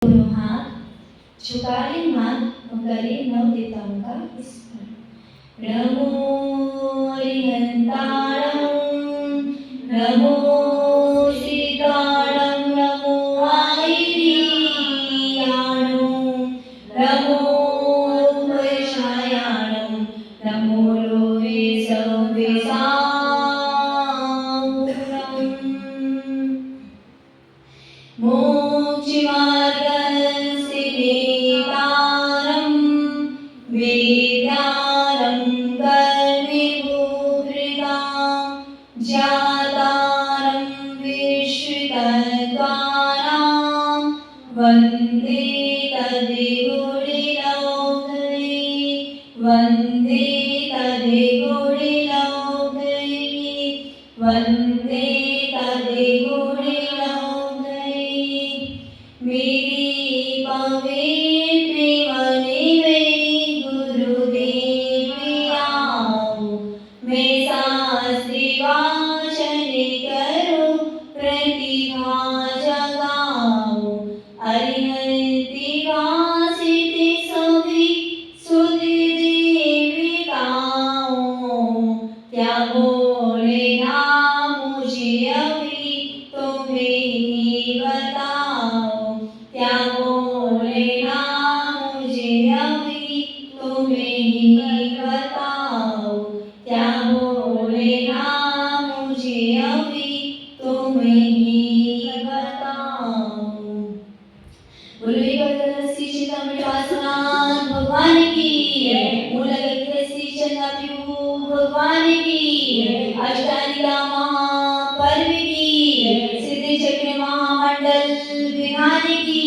दोनों हाथ झुका लें हाथ और करें नव देवताओं का स्मरण। नमो हरिहंताणं, नमो सीताणं, नमो आयर्याणं, नमो वैशायाणं, नमो लोहे संविसाम्बुरम्। मोक्षमार्गस्य नेतारं वेदारं कर्मिभूभृतां जातारं विश्वतत्त्वानां वन्दे तद्गुणिनौघये, वन्दे तद्गुणिनौघये, वन्दे तद्गुणिनौघये। मेरी पवित्र मनि गुरुदेव आओ, मैं शास्त्री वाचन करूं प्रतिभा जगाओ। अरिहंति वासिति सभी सुधि देविकाओ, क्या बोले ना मुझे अभी तुम्हें ही बताओ, क्या बोले ना मुझे अभी तुम्हें ही बताओ, क्या बोले ना मुझे अभी तुम्हें ही बताओ। बोलो एक बार श्री चिदंबरम वासुनाथ भगवान की, मूल श्री चंद्रप्रभु भगवान की, अष्टांगिका महापर्व की, सिद्धि चक्र महामंडल विधान की,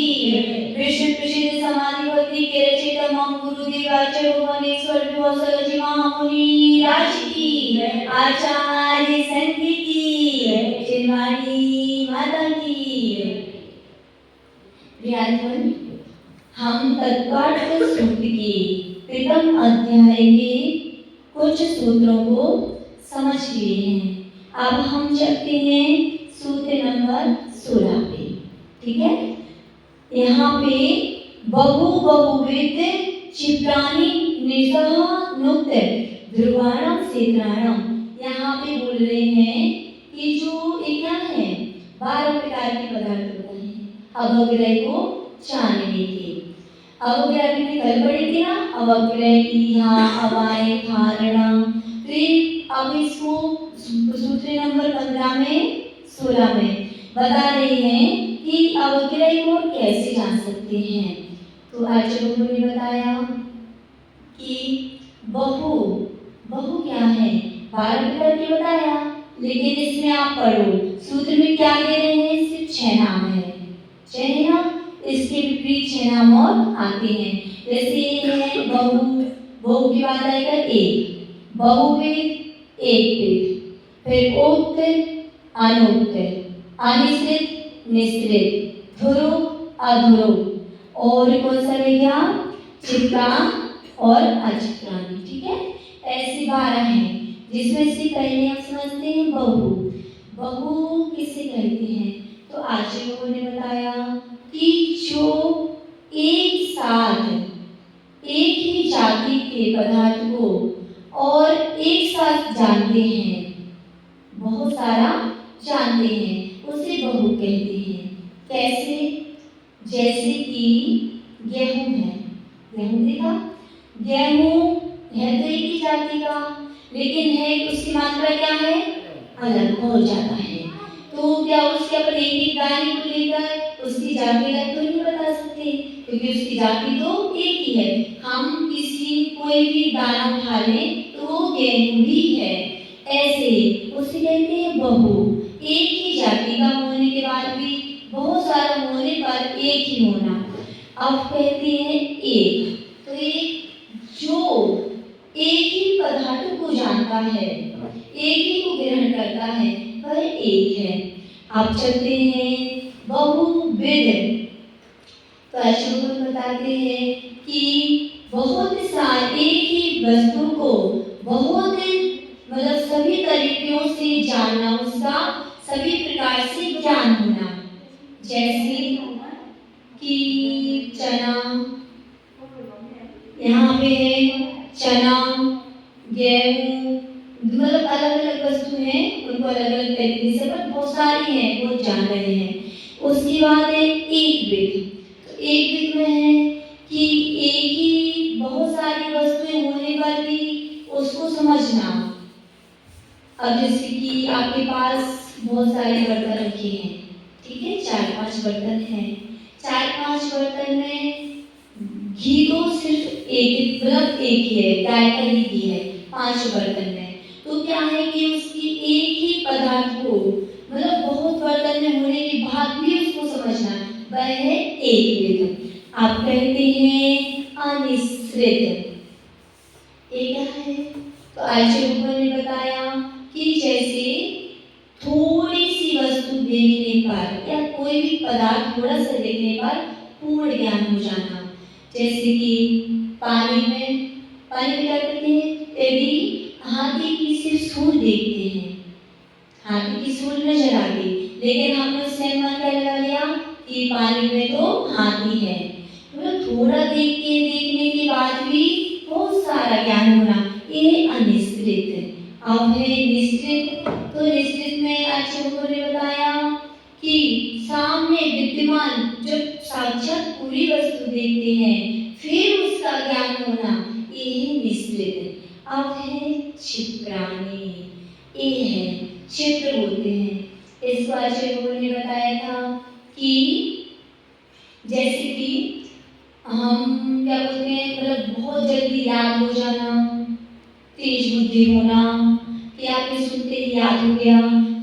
विश्व प्रसिद्ध समाधिपति के रचयिता मम गुरुदेव आचार्य भुवनेश्वर विभूषण जी महामुनि राज की, आचार्य संघ की, चिन्मयी माता की। प्रियाजन, हम तत्पाठ सूत्र के प्रथम अध्याय के कुछ सूत्रों को समझ लिए हैं। अब हम चलते हैं सूत्र नंबर 16 पे। ठीक है, यहाँ पे बहु बहुविध क्षिप्राणि निसह नुक्त ध्रुवाणम क्षेत्राणम, यहाँ पे बोल रहे हैं कि जो ये क्या है, 12 प्रकार के पदार्थ होते हैं अवग्रह को जानने के। अवग्रह में कल पढ़ी थी ना, अवग्रह इहा अवाय धारणा। फिर अब इसको सूत्र नंबर 15 में 16 में बता रहे हैं कि अवग्रह को कैसे जान सकते हैं। तो आचार्य ने बताया कि बहु बहु क्या है, 12 प्रकार के बताया, लेकिन इसमें आप पढ़ो सूत्र में क्या दे रहे हैं, सिर्फ 6 नाम है, 6 नाम। इसके विपरीत 6 नाम और आते हैं, जैसे ये है बहु, बहु की बात आएगा एक, बहुविध एक विध, फिर उक्त अनुक्त, अनिश्चित निश्चित, ध्रुव अध्रुव, और कौन सा रहेगा, क्षिप्रा और अक्षिप्राणि। ठीक है, ऐसे 12 हैं, जिसमें से पहले आप समझते हैं बहु। बहु किसे कहते हैं, तो आचार्यों ने बताया कि जो एक साथ एक ही जाति के पदार्थ को और एक साथ जानते हैं, बहुत सारा जानते हैं, उसे बहु कहते हैं। कैसे, जैसे कि गेहूं है, गेहूं देखा, गेहूं है तो एक ही जाति का, लेकिन है उसकी मात्रा क्या है, अलग बहुत ज्यादा है। तो क्या उसके अपन एक ही दाने को लेकर उसकी जाति अलग तो नहीं बता सकते, क्योंकि उसकी जाति तो एक ही है। हम किसी कोई भी दाना उठा लें तो वो गेहूं ही है, ऐसे उसे कहते हैं बहु। एक ही जाति का होने के बाद भी बहुत सारा होने पर एक ही होना। अब कहते हैं एक, तो एक जो एक ही पदार्थ को जानता है, एक ही को ग्रहण करता है, वह एक है। आप चलते हैं बहुविध, तो आचार्य बताते हैं कि बहुत सारे ही वस्तु को बहुत मतलब सभी तरीकों से जानना, उसका सभी प्रकार से ज्ञान होना। जैसे कि चना, यहाँ पे है चना, गेहूँ, मतलब अलग अलग वस्तु हैं, उनको अलग अलग तरीके से, पर बहुत सारी हैं, बहुत जान रहे हैं। उसके बाद है एक विध। तो एक विध में है कि एक ही बहुत सारी वस्तुएं होने पर भी उसको समझना। अब जैसे कि आपके पास बहुत सारे बर्तन रखे हैं, ठीक है, 4-5 बर्तन हैं, 4-5 बर्तन में घी तो सिर्फ एक, मतलब एक ही है, गाय का ही घी है 5 बर्तन में। तो क्या है कि उसकी एक ही पदार्थ को, मतलब बहुत बर्तन में होने के बाद भी उसको समझना, वह है एक वेद। आप कहते हैं अनिश्रित। ये क्या है? तो आचार्य भगवान ने बताया कि जैसे थोड़ी सी वस्तु देखने पर या कोई भी पदार्थ थोड़ा सा देखने पर पूर्ण ज्ञान हो जाना। जैसे कि पानी में क्या करते हैं, यदि हाथी की सिर्फ सूंड देखते हैं, हाथी की सूंड नजर आ गई, लेकिन हमने उससे अनुमान क्या लगा लिया कि पानी में तो हाथी है। मतलब थोड़ा देखने के बाद भी बहुत सारा ज्ञान होना, ये अनिश्चित। अब है निश्चित। तो निश्चित में आचार्य ने बताया कि सामने विद्यमान जब साक्षात पूरी वस्तु देखते हैं फिर उसका ज्ञान होना, ये निश्चित। अब है क्षिप्राणि, ये है क्षेत्र होते हैं। इस बार आचार्य ने बताया था कि जैसे कि हम क्या बोलते हैं, मतलब बहुत जल्दी याद हो जाना, तेज बुद्धि होना, कि आपने सुनते ही याद हो गया,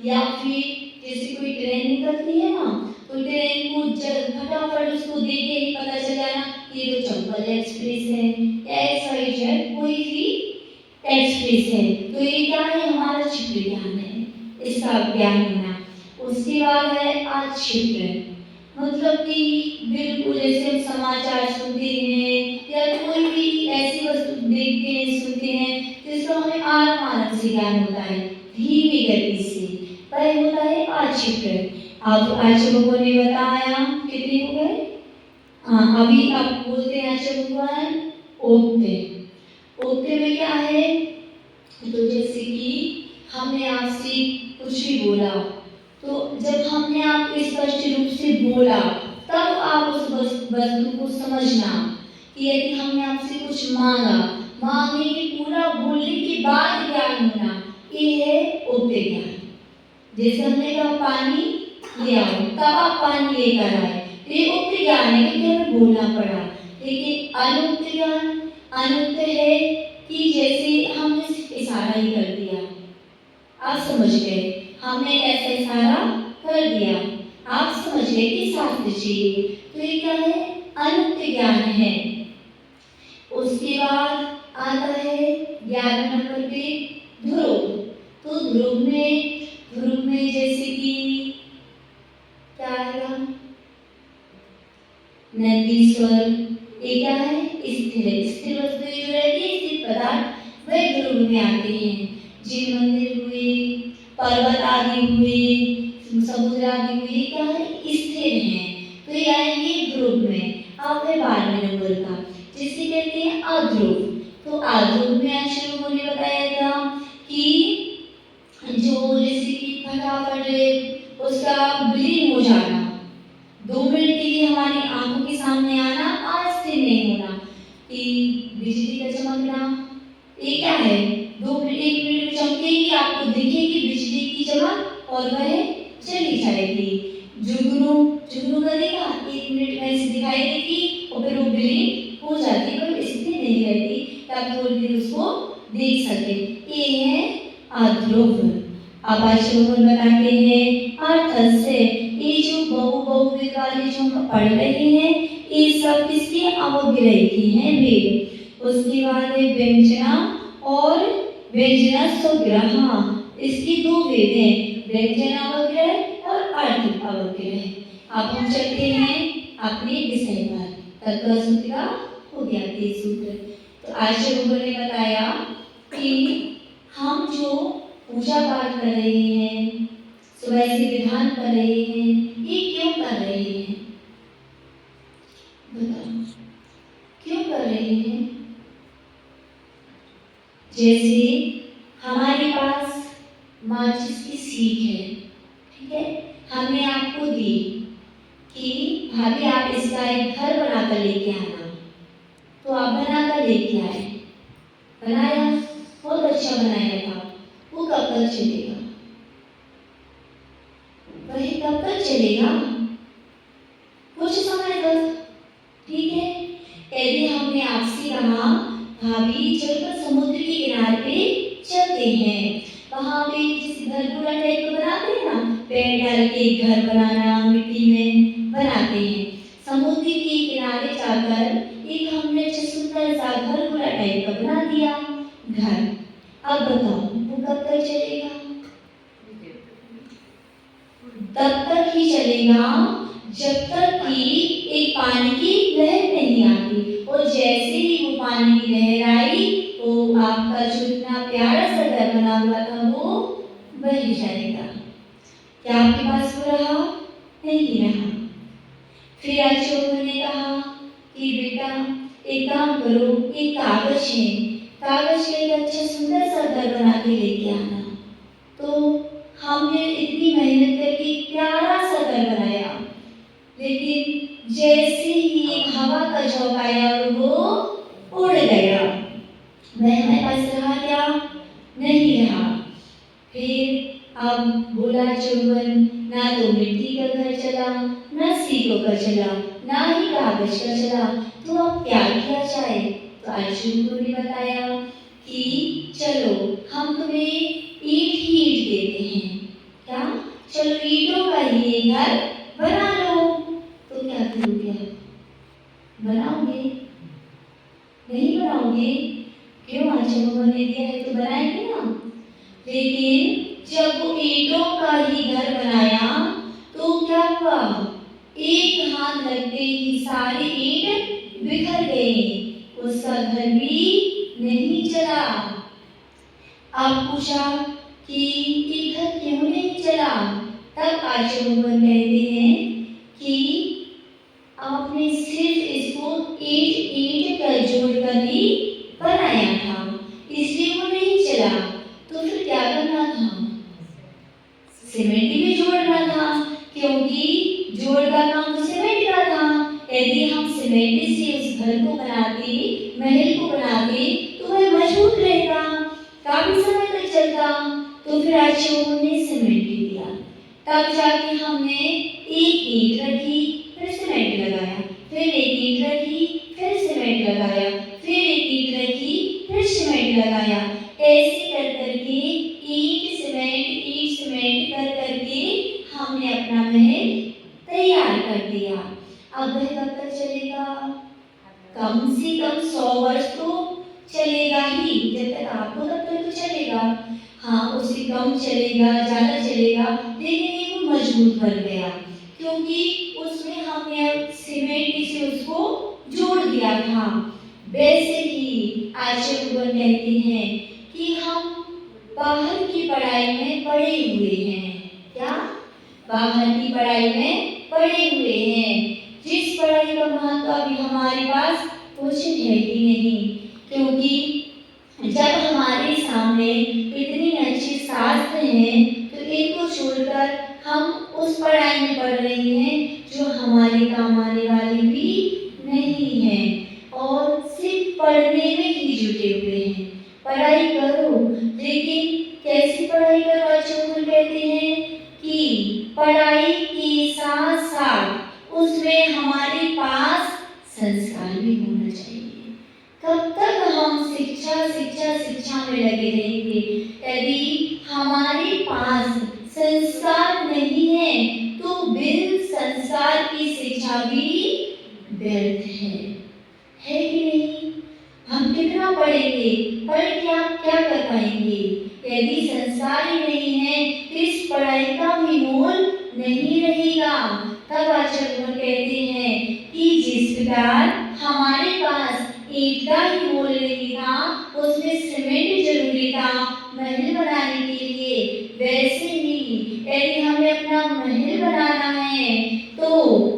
या फिर जैसे कोई ट्रेन निकलती है ना, तो ट्रेन को फटाफट उसको देख के ही पता चल जाना ये तो चंबल एक्सप्रेस है, ऐसा ही है कोई भी एक्सप्रेस है। तो ये क्या है, हमारा क्षिप्र ज्ञान है, इसका ज्ञान होना। उसके बाद है अक्षिप्र, मतलब कि बिल्कुल जैसे हम समाचार सुनते हैं या कोई भी ऐसी वस्तु देखते हैं, सुनते हैं, जिसका हमें आराम से ज्ञान होता है, धीमी गति से, वह होता है अक्षिप्र। अब आचार्य भगवान ने बताया कितने हो गए, हाँ अभी आप बोलते हैं आचार्य भगवान ओक्ते। ओक्ते में क्या है, तो जैसे कि हमने आपसे कुछ भी बोला, तो जब हमने आपको स्पष्ट रूप से बोला तब आप उस वस्तु को समझना, कि यदि हमने आपसे कुछ मांगा, मांगने के पूरा बोलने के बाद ज्ञान होना, ये है उक्ति ज्ञान। जैसे हमने कहा पानी ले आओ, तब आप पानी लेकर आए, ये उक्ति ज्ञान है, क्योंकि हमें बोलना पड़ा। लेकिन अनुक्त ज्ञान, अनुक्त है कि जैसे हमने इशारा ही कर दिया, आप समझ गए, हमने ऐसा इशारा कर दिया, आप समझ गए कि शास्त्र चाहिए, तो ये क्या है, अनुक्त ज्ञान है। उसके बाद आता है 11 नंबर पे ध्रुव। तो ध्रुव में जैसे कि क्या आएगा, नंदीश्वर, ये क्या है, स्थिर वस्तु जो रहती है, स्थिर पदार्थ, वह ध्रुव में आते हैं। जिन मंदिर हुए, पर्वत आदि हुए, समुद्र आदि हुए, क्या है, स्थिर हैं, तो ये आएंगे ध्रुव में। अब है 12वें नंबर का, जिसे कहते हैं अध्रुव। तो अध्रुव में आचार्यों ने बताया था कि जो जैसे कि फटाफट उसका विलीन हो जाना, 2 मिनट के लिए हमारी आंखों के सामने आना, आज से नहीं होना, कि बिजली का चमकना, ये क्या है, 2 मिनट 1 मिनट में चमकेगी, आपको दिखेगी बिजली की चमक और वह चली जाएगी। जुगनू करेगा, 1 मिनट में ऐसे दिखाई देगी और फिर वो विलीन हो जाती है, पर स्थिर नहीं रहती, तब थोड़ी देर उसको देख सके। ये है अध्रुव। अब आचार्य बताते हैं अर्थ से, ये जो बहुविध वाले जो हम पढ़ रहे हैं, ये सब किसके, अवग्रह की हैं वेद। उसके बाद है व्यंजना और व्यंजना स्वग्रह, इसकी 2 वेद हैं, व्यंजना अवग्रह और अर्थ अवग्रह। अब हम चलते हैं अपने विषय पर, तत्व सूत्र का हो गया 23 सूत्र। तो आचार्य ने बताया कि हम जो पूजा पाठ कर रहे हैं, सुबह से विधान कर रहे हैं, ये क्यों कर रहे हैं, बताओ क्यों कर रहे हैं? जैसे हमारे पास माचिस की सीख है, ठीक है, हमने आपको दी कि भाभी आप इसका एक घर बनाकर लेके आना, तो आप बनाकर लेके आए, बनाया, बहुत अच्छा बनाया था। वो कब तक चलेगा? वही कब तक चलेगा? कुछ समय तक, ठीक है। यदि हमने आपसे कहा भाभी चलकर समुद्र के किनारे पे चलते हैं, वहां पे जिस घर पूरा टाइप का बनाते हैं ना, पेड़ डाल के घर बनाना, मिट्टी में बनाते हैं, समुद्र के किनारे जाकर एक हमने सुंदर सा घर पूरा टाइप का बना दिया घर। अब बताओ वो कब तक चलेगा? तब तक ही चलेगा जब तक कि एक पानी की लहर नहीं आती, और जैसे ही वो पानी की लहर आई तो आपका जो इतना प्यारा सा घर बना हुआ था वो बह जाएगा। क्या आपके पास वो रहा? नहीं रहा। फिर अशोक ने कहा कि बेटा एक काम करो, एक कागज है, कागज का एक अच्छा सुंदर सा घर बना के लेके आना। तो हमने इतनी मेहनत करके प्यारा सा घर बनाया, लेकिन जैसे ही हवा का झोंका आया और वो उड़ गया। वह हमारे पास रहा क्या? नहीं रहा। फिर अब बोला चौबन, ना तो मिट्टी का घर चला, ना सीखों का चला, ना ही कागज का चला, तो अब क्या किया जाए? तो अर्जुन को भी बताया कि चलो हम तुम्हें ईंट ही ईंट देते हैं, क्या चलो ईंटों का ही घर बना लो। तो क्या करोगे? बनाओगे? नहीं बनाओगे? क्यों? अच्छा भगवान ने दिया है तो बनाएंगे ना। लेकिन जब वो ईंटों का ही घर बनाया तो क्या हुआ? एक हाथ लगते ही सारी ईंट बिखर गई, उसका घर भी नहीं चला। आप पूछा कि ये घर क्यों नहीं चला? तब आचार्य भगवान कहते हैं कि आपने सिर्फ इसको ईंट ईंट का जोड़कर ही बनाया था, इसलिए वो नहीं चला। तो फिर क्या करना था? सीमेंट भी जोड़ना था, क्योंकि जोड़ का काम तो सीमेंट का था। यदि हम सीमेंट से उस घर को बनाते, महल को बनाते, तो वह मजबूत रहेगा, काफी समय तक चलता। तो फिर आचार्यों ने सीमेंट दिया, तब जाके हमने एक ईंट रखी, फिर सीमेंट लगाया, फिर एक ईंट रखी, फिर सीमेंट लगाया, फिर एक ईंट रखी, फिर सीमेंट लगाया। ऐसे कर करके ईंट सीमेंट कर करके हमने अपना महल तैयार कर दिया। अब वह कब तक चलेगा? कम से कम 100 वर्ष तो चलेगा ही, जब तक आपको तब तक तो चलेगा। हाँ, उससे कम चलेगा, ज्यादा चलेगा, लेकिन ये मजबूत बन गया, क्योंकि उसमें हमने सीमेंट से उसको जोड़ दिया था। वैसे ही आचार्य भगवान कहते हैं कि हम बाहर की पढ़ाई में पड़े हुए हैं। क्या? बाहर की पढ़ाई में पड़े हुए हैं, जिस पढ़ाई का महत्व अभी हमारे पास कुछ है ही नहीं, क्योंकि जब हमारे सामने इतनी अच्छी शास्त्र हैं तो इनको छोड़कर हम उस पढ़ाई में पढ़ रहे हैं जो हमारे काम आने वाली भी नहीं है, और सिर्फ पढ़ने में ही जुटे हुए हैं। पढ़ाई करो, लेकिन कैसी पढ़ाई करो? आचार्य कहते हैं कि पढ़ाई के साथ साथ उसमें हमारे पास संस्कार भी होना चाहिए। कब तक हम शिक्षा शिक्षा शिक्षा में लगे रहेंगे? यदि हमारे पास संस्कार नहीं है तो बिन संस्कार की शिक्षा भी व्यर्थ है कि नहीं? हम कितना पढ़ेंगे, पढ़ के आप क्या कर पाएंगे? यदि संस्कार ही नहीं है तो इस पढ़ाई का भी मोल नहीं रहेगा। तब आचार्य कहते हैं कि जिस प्रकार हमारे पास ईंट का ही मोल नहीं था, उसमें सीमेंट जरूरी था महल बनाने के लिए, वैसे ही यदि हमें अपना महल बनाना है तो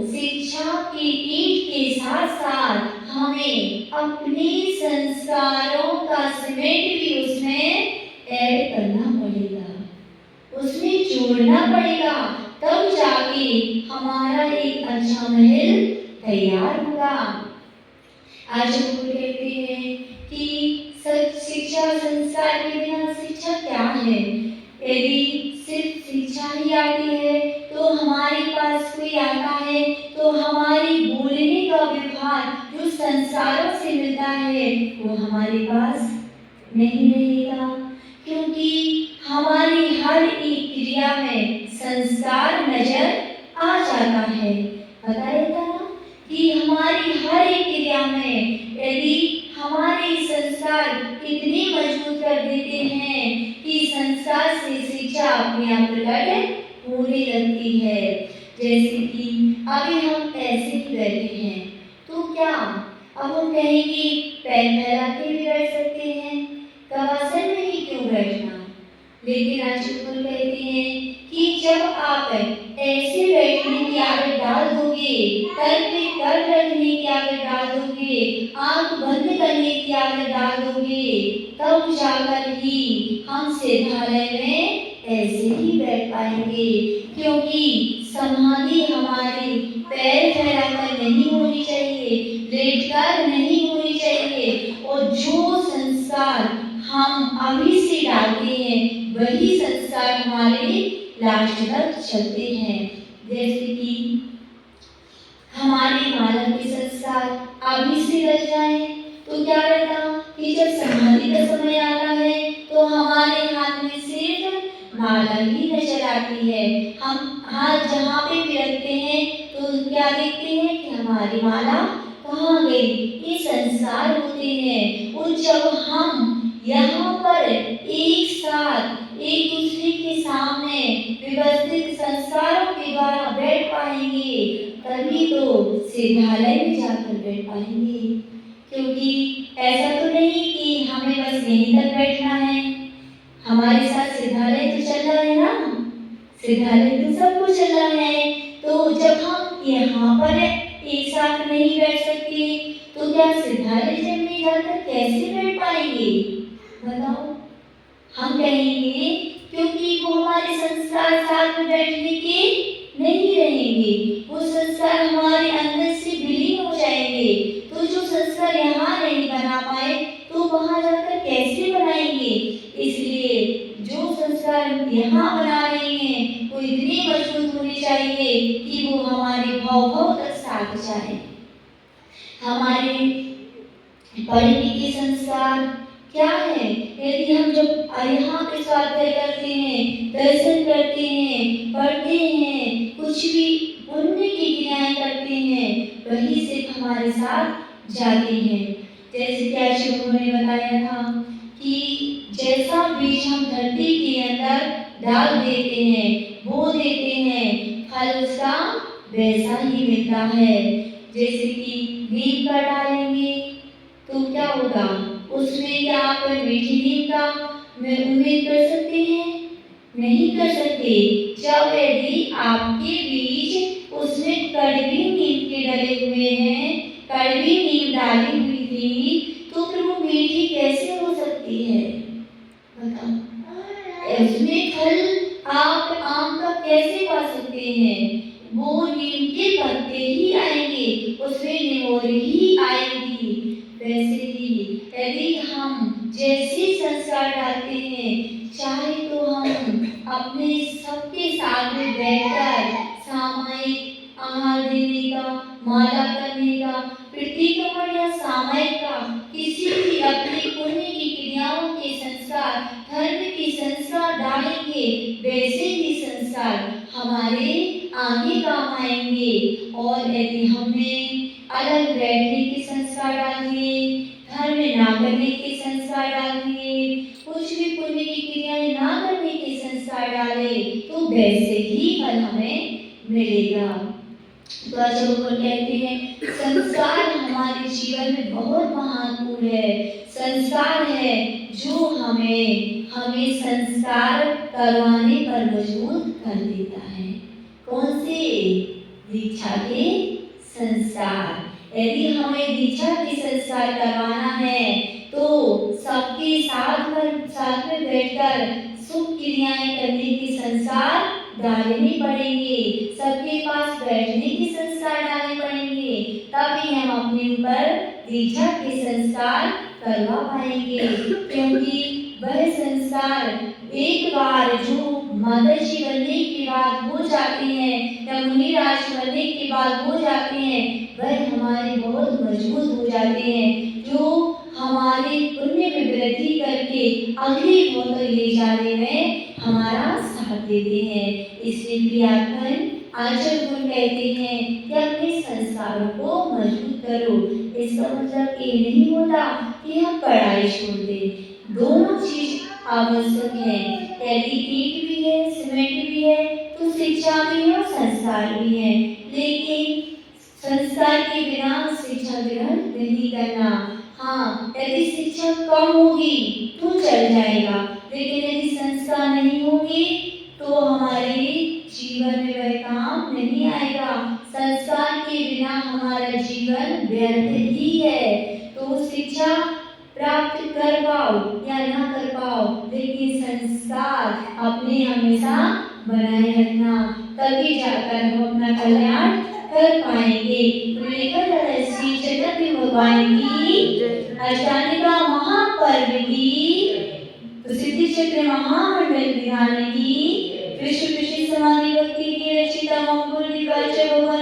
शिक्षा की ईंट के के साथ साथ हमें अपने संस्कारों का सीमेंट भी उसमें ऐड करना पड़ेगा, उसमें जोड़ना पड़ेगा, तब जाके हमारा एक अच्छा महल तैयार होगा। आज हम कहते हैं कि शिक्षा संस्कार के बिना शिक्षा क्या है। यदि सिर्फ शिक्षा ही आती है तो हमारे पास कोई आता है तो हमारी बोलने का व्यवहार जो संस्कारों से मिलता है वो हमारे पास नहीं रहेगा, क्योंकि हमारी हर एक क्रिया में संस्कार नजर आ जाता है। बताया था ना कि हमारी हर एक क्रिया में यदि हमारे संस्कार इतने मजबूत कर देते हैं कि संस्कार से शिक्षा अपने आप प्रकट होने लगती है। जैसे कि अभी हम ऐसे ही बैठे हैं तो क्या अब हम कहेंगे पैर फैला के भी बैठ सकते हैं, कवासन में ही क्यों बैठना। लेकिन आज गुरु कहते हैं कि जब आप ऐसे बैठने की आदत डाल दोगे, कर पे कर रखने की आदत डाल दोगे, आंख बंद करने की आदत डाल दोगे, तब जाकर ही हम सिद्धालय में ऐसे ही बैठ पाएंगे। क्योंकि समाधि हमारी पैर फैलाकर नहीं होनी चाहिए, लेटकर नहीं होनी चाहिए, और जो संस्कार हम अभी से डालते हैं वही संस्कार हमारे लास्ट तक चलते हैं। जैसे कि हमारे माला के संस्कार अभी से रच जाए तो क्या रहता कि जब समाधि का समय आता है तो हमारे हाथ में सिर्फ माला ही नजर आती है। हम हाथ जहाँ पे भी रखते हैं तो क्या देखते हैं कि हमारी माला कहाँ गई। ये संस्कार होते हैं, और जब हम यहाँ पर एक साथ एक दूसरे के सामने व्यवस्थित संस्कारों के द्वारा बैठ पाएंगे तभी तो सिद्धालय में जाकर बैठ पाएंगे। क्योंकि ऐसा तो नहीं कि हमें बस यहीं तक बैठना है, हमारे साथ सिद्धालय तो चल रहा है ना, सिद्धालय तो सबको चल रहा है। तो जब हम यहाँ पर एक साथ नहीं बैठ सकते तो क्या सिद्धालय जब में जाकर कैसे बैठ पाएंगे बताओ। हम कहेंगे क्योंकि वो हमारे संस्कार साथ में बैठने के नहीं रहेंगे, वो संस्कार हमारे अंदर से विलीन हो जाएंगे। तो जो संस्कार यहाँ नहीं बना पाए तो वहाँ जाकर कैसे बनाएंगे। इसलिए जो संस्कार यहाँ बना रहे हैं वो इतने मजबूत होने चाहिए कि वो हमारे भाव तक साथ जाए। हमारे पढ़ने के संस्कार क्या है। यदि हम जब यहाँ पे स्वाध्याय करते हैं, दर्शन करते हैं, पढ़ते हैं, कुछ भी पुण्य की क्रियाएं करते हैं, वही सिर्फ हमारे साथ जाते हैं। जैसे कि आज उन्होंने बताया था कि जैसा बीज हम धरती के अंदर डाल देते हैं, बो देते हैं, फल उसका वैसा ही मिलता है। जैसे कि नीम का डालेंगे तो क्या होगा, उसमें क्या आप मीठी नीम का उम्मीद कर सकते हैं, नहीं कर सकते। जब यदि आपके बीज उसमें कड़वी नीम के डले हुए हैं, कड़वी नीम डाली हुई थी, तो फिर वो मीठी कैसे हो सकती है बताओ। उसमें फल आप आम का कैसे पा सकते हैं, वो नीम के पत्ते ही आएंगे, उसमें निमोरी ही आएगी। वैसे ही यदि हम जैसे संस्कार डालते हैं, चाहे तो हम अपने सबके साथ में बैठकर सामायिक आहार देने का, माला करने का, प्रतिक्रमण या सामायिक का, किसी भी अपनी पुण्य की क्रियाओं के संस्कार, धर्म के संस्कार डालेंगे, वैसे ही संस्कार हमारे आगे काम आएंगे। और यदि हमने अलग बैठने के संस्कार डाल दिए, धर्म ना करने के संस्कार डाल दिए, कुछ भी पुण्य की क्रियाएं ना करने के संस्कार डाले, तो वैसे ही फल हमें मिलेगा। तो आज हम कहते हैं संस्कार हमारे जीवन में बहुत महत्वपूर्ण है। संस्कार है जो हमें संस्कार करवाने पर मजबूर कर देता है। कौन से? दीक्षा के संस्कार। यदि हमें दीक्षा के संस्कार करवाना है तो सबके साथ में बैठकर शुभ क्रियाएं करने के संस्कार डालने पड़ेंगे, सबके पास बैठने के संस्कार डालने पड़ेंगे, तभी हम अपने ऊपर दीक्षा के संस्कार करवा पाएंगे। क्योंकि वह संस्कार एक बार जो माताजी बनने के बाद हो जाते हैं या मुनिराज बनने के बाद हो जाते हैं, वह हमारे बहुत मजबूत हो जाते हैं, जो हमारे पुण्य में वृद्धि करके अगली भोग ले जाने में हमारा साथ देते हैं। इसलिए प्रियापन आचरण गुण कहते हैं कि अपने संस्कारों को मजबूत करो। इसका मतलब ये नहीं होता कि हम पढ़ाई छोड़ दें, दोनों चीज आवश्यक है। यदि ईंट भी है, सीमेंट भी है, तो शिक्षा भी है और संस्कार भी है, लेकिन संस्कार के बिना शिक्षा ग्रहण नहीं करना। हाँ, यदि शिक्षा कम होगी तो चल जाएगा, लेकिन यदि संस्कार नहीं होगी तो हमारे जीवन में वह काम नहीं आएगा। संस्कार के बिना हमारा जीवन व्यर्थ ही है। तो शिक्षा प्राप्त कर पाओ या ना कर पाओ, लेकिन संस्कार अपने हमेशा बनाए रखना, तभी जाकर हम अपना कल्याण कर पाएंगे। तो लेकर श्री चैतन्य भगवान की अष्टांगिका महापर्व की, तो सिद्धि चक्र महामंडल विधान की, विश्व विशिष्ट समाधि भक्ति की रचिता मंगल दिवाच भगवान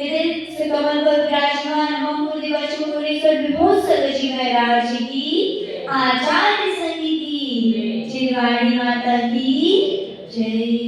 इधर से कमल पर विराजमान मंगल दिवाच भुवनेश्वर विभो सदजी महाराज की, आचार्य संगीत की, चिरवाणी माता की जय।